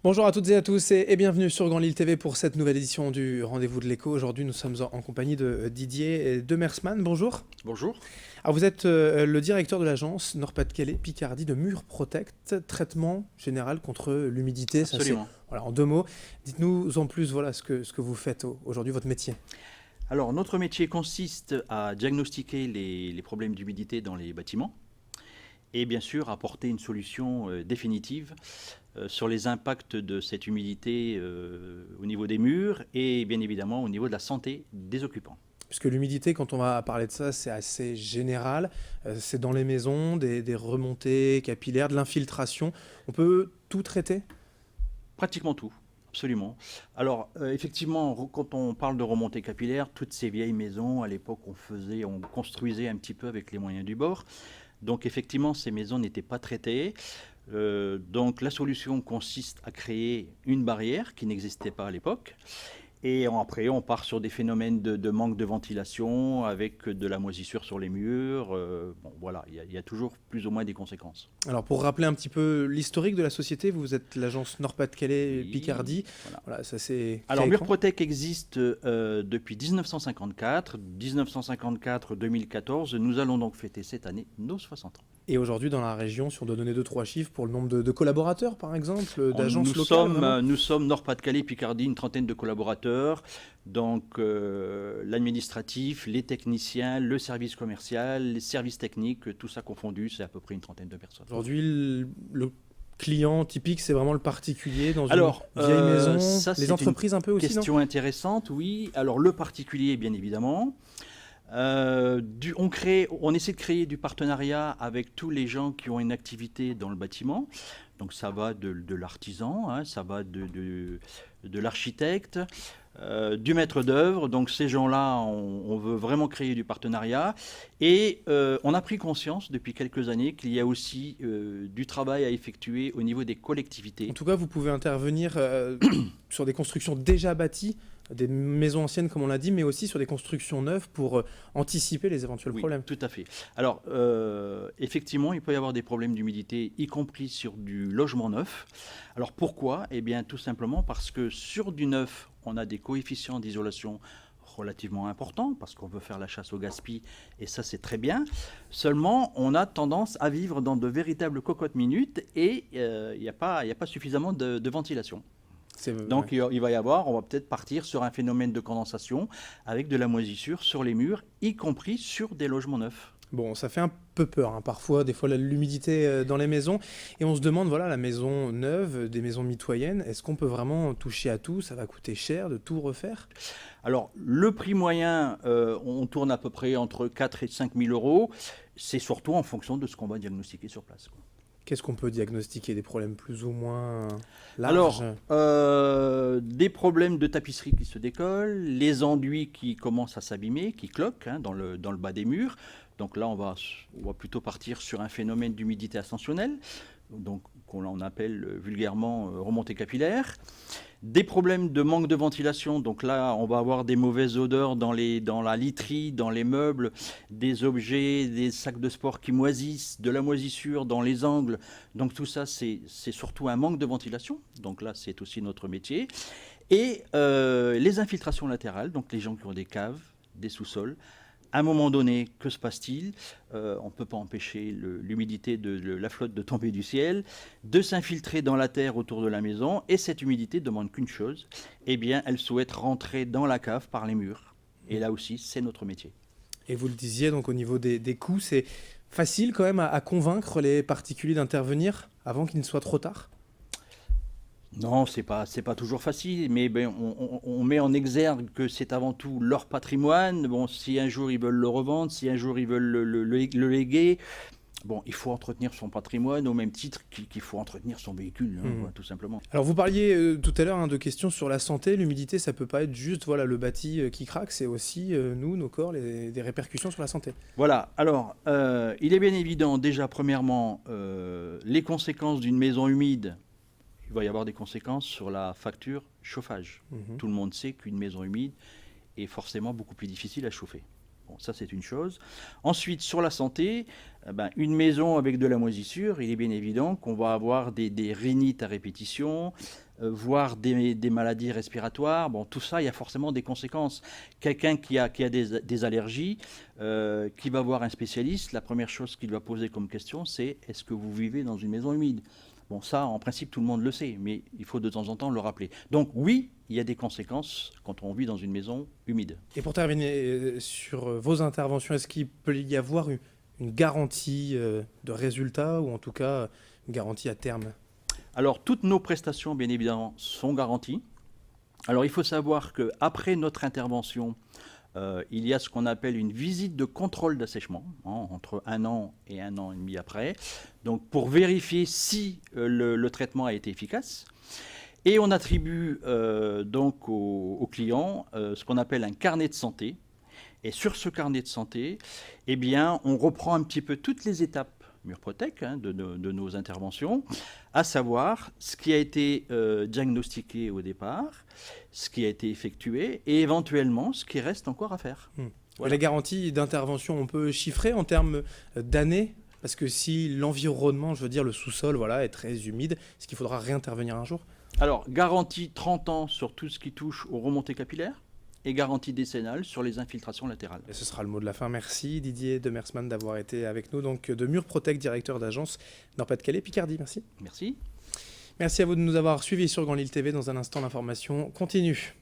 Bonjour à toutes et à tous et bienvenue sur Grand Lille TV pour cette nouvelle édition du Rendez-vous de l'écho. Aujourd'hui, nous sommes en compagnie de Didier Demersman. Bonjour. Bonjour. Alors, vous êtes le directeur de l'agence Nord-Pas-de-Calais Picardie de Mur Protect, traitement général contre l'humidité. Absolument. Voilà, en deux mots. Dites-nous en plus ce que vous faites aujourd'hui, votre métier. Alors, notre métier consiste à diagnostiquer les problèmes d'humidité dans les bâtiments et bien sûr apporter une solution définitive sur les impacts de cette humidité au niveau des murs et bien évidemment au niveau de la santé des occupants. Puisque l'humidité, quand on va parler de ça, c'est assez général. C'est dans les maisons, des remontées capillaires, de l'infiltration. On peut tout traiter ? Pratiquement tout. Absolument. Alors, effectivement, quand on parle de remontée capillaire, toutes ces vieilles maisons, à l'époque, on construisait un petit peu avec les moyens du bord. Donc, effectivement, ces maisons n'étaient pas traitées. Donc, la solution consiste à créer une barrière qui n'existait pas à l'époque. Et après, on part sur des phénomènes de manque de ventilation avec de la moisissure sur les murs. Bon, voilà, il y a toujours plus ou moins des conséquences. Alors, pour rappeler un petit peu l'historique de la société, vous êtes l'agence Nord-Pas-de-Calais Oui, Picardie. voilà. Ça c'est. Alors, Murprotec existe depuis 1954. 1954-2014. Nous allons donc fêter cette année nos 60 ans. Et aujourd'hui, dans la région, si on doit donner 2-3 chiffres pour le nombre de collaborateurs, par exemple, d'agences nous locales nous sommes Nord-Pas-de-Calais, Picardie, une trentaine de collaborateurs. Donc, l'administratif, les techniciens, le service commercial, les services techniques, tout ça confondu, c'est à peu près une trentaine de personnes. Aujourd'hui, le client typique, c'est vraiment le particulier dans une vieille maison. Ça, les entreprises un peu aussi, question intéressante, oui. Alors, le particulier, bien évidemment. On essaie de créer du partenariat avec tous les gens qui ont une activité dans le bâtiment. Donc ça va de l'artisan, hein, ça va de l'architecte, du maître d'œuvre. Donc ces gens-là, on veut vraiment créer du partenariat. Et on a pris conscience depuis quelques années qu'il y a aussi du travail à effectuer au niveau des collectivités. En tout cas, vous pouvez intervenir sur des constructions déjà bâties, des maisons anciennes comme on l'a dit, mais aussi sur des constructions neuves pour anticiper les éventuels problèmes. Tout à fait. Alors, effectivement, il peut y avoir des problèmes d'humidité, y compris sur du logement neuf. Alors, pourquoi ? Eh bien, tout simplement parce que sur du neuf, on a des coefficients d'isolation relativement importants, parce qu'on veut faire la chasse au gaspillage, et ça, c'est très bien. Seulement, on a tendance à vivre dans de véritables cocottes minutes, et il n'y a pas suffisamment de ventilation. Donc il va y avoir, on va peut-être partir sur un phénomène de condensation avec de la moisissure sur les murs, y compris sur des logements neufs. Bon, ça fait un peu peur, hein, parfois, des fois l'humidité dans les maisons. Et on se demande, voilà, la maison neuve, des maisons mitoyennes, est-ce qu'on peut vraiment toucher à tout ? Ça va coûter cher de tout refaire ? Alors, le prix moyen, on tourne à peu près entre 4 et 5 000 euros. C'est surtout en fonction de ce qu'on va diagnostiquer sur place, quoi. Qu'est-ce qu'on peut diagnostiquer ? Des problèmes plus ou moins larges ? Alors, des problèmes de tapisserie qui se décollent, les enduits qui commencent à s'abîmer, qui cloquent dans le bas des murs. Donc là, on va plutôt partir sur un phénomène d'humidité ascensionnelle, donc qu'on appelle vulgairement remontée capillaire. Des problèmes de manque de ventilation, donc là on va avoir des mauvaises odeurs dans la literie, dans les meubles, des objets, des sacs de sport qui moisissent, de la moisissure dans les angles. Donc tout ça c'est surtout un manque de ventilation, donc là c'est aussi notre métier. Et les infiltrations latérales, donc les gens qui ont des caves, des sous-sols. À un moment donné, que se passe-t-il ? On ne peut pas empêcher l'humidité de la flotte de tomber du ciel, de s'infiltrer dans la terre autour de la maison, et cette humidité ne demande qu'une chose, eh bien, elle souhaite rentrer dans la cave par les murs. Et là aussi, c'est notre métier. Et vous le disiez, donc au niveau des coûts, c'est facile quand même à convaincre les particuliers d'intervenir avant qu'il ne soit trop tard ? Non, c'est pas toujours facile, mais on met en exergue que c'est avant tout leur patrimoine. Bon, si un jour ils veulent le revendre, si un jour ils veulent le léguer, bon, il faut entretenir son patrimoine au même titre qu'il faut entretenir son véhicule, quoi, tout simplement. Alors vous parliez tout à l'heure de questions sur la santé. L'humidité, ça peut pas être juste le bâti qui craque, c'est aussi nos corps, des répercussions sur la santé. Voilà, alors il est bien évident déjà premièrement les conséquences d'une maison humide. Il va y avoir des conséquences sur la facture chauffage. Tout le monde sait qu'une maison humide est forcément beaucoup plus difficile à chauffer. Bon, ça c'est une chose. Ensuite, sur la santé, une maison avec de la moisissure, il est bien évident qu'on va avoir des rhinites à répétition, voire des maladies respiratoires. Bon, tout ça, il y a forcément des conséquences. Quelqu'un qui a des allergies, qui va voir un spécialiste, la première chose qu'il va poser comme question, c'est est-ce que vous vivez dans une maison humide? Bon, ça, en principe, tout le monde le sait, mais il faut de temps en temps le rappeler. Donc oui, il y a des conséquences quand on vit dans une maison humide. Et pour terminer sur vos interventions, est-ce qu'il peut y avoir une garantie de résultat ou en tout cas une garantie à terme? Alors, toutes nos prestations, bien évidemment, sont garanties. Alors, il faut savoir qu'après notre intervention, il y a ce qu'on appelle une visite de contrôle d'assèchement, hein, entre 1 an et 1 an et demi après, donc pour vérifier si le traitement a été efficace. Et on attribue donc aux clients ce qu'on appelle un carnet de santé. Et sur ce carnet de santé, eh bien, on reprend un petit peu toutes les étapes Murprotec, hein, de nos interventions, à savoir ce qui a été diagnostiqué au départ, ce qui a été effectué et éventuellement ce qui reste encore à faire. Voilà. Les garanties d'intervention, on peut chiffrer en termes d'années? Parce que si l'environnement, je veux dire le sous-sol, voilà, est très humide, est-ce qu'il faudra réintervenir un jour? Alors, garantie 30 ans sur tout ce qui touche aux remontées capillaires et garantie décennale sur les infiltrations latérales. Et ce sera le mot de la fin. Merci Didier Demersman d'avoir été avec nous, donc de Murprotec, directeur d'agence Nord-Pas-de-Calais, Picardie. Merci. Merci. Merci à vous de nous avoir suivis sur Grand Lille TV. Dans un instant, l'information continue.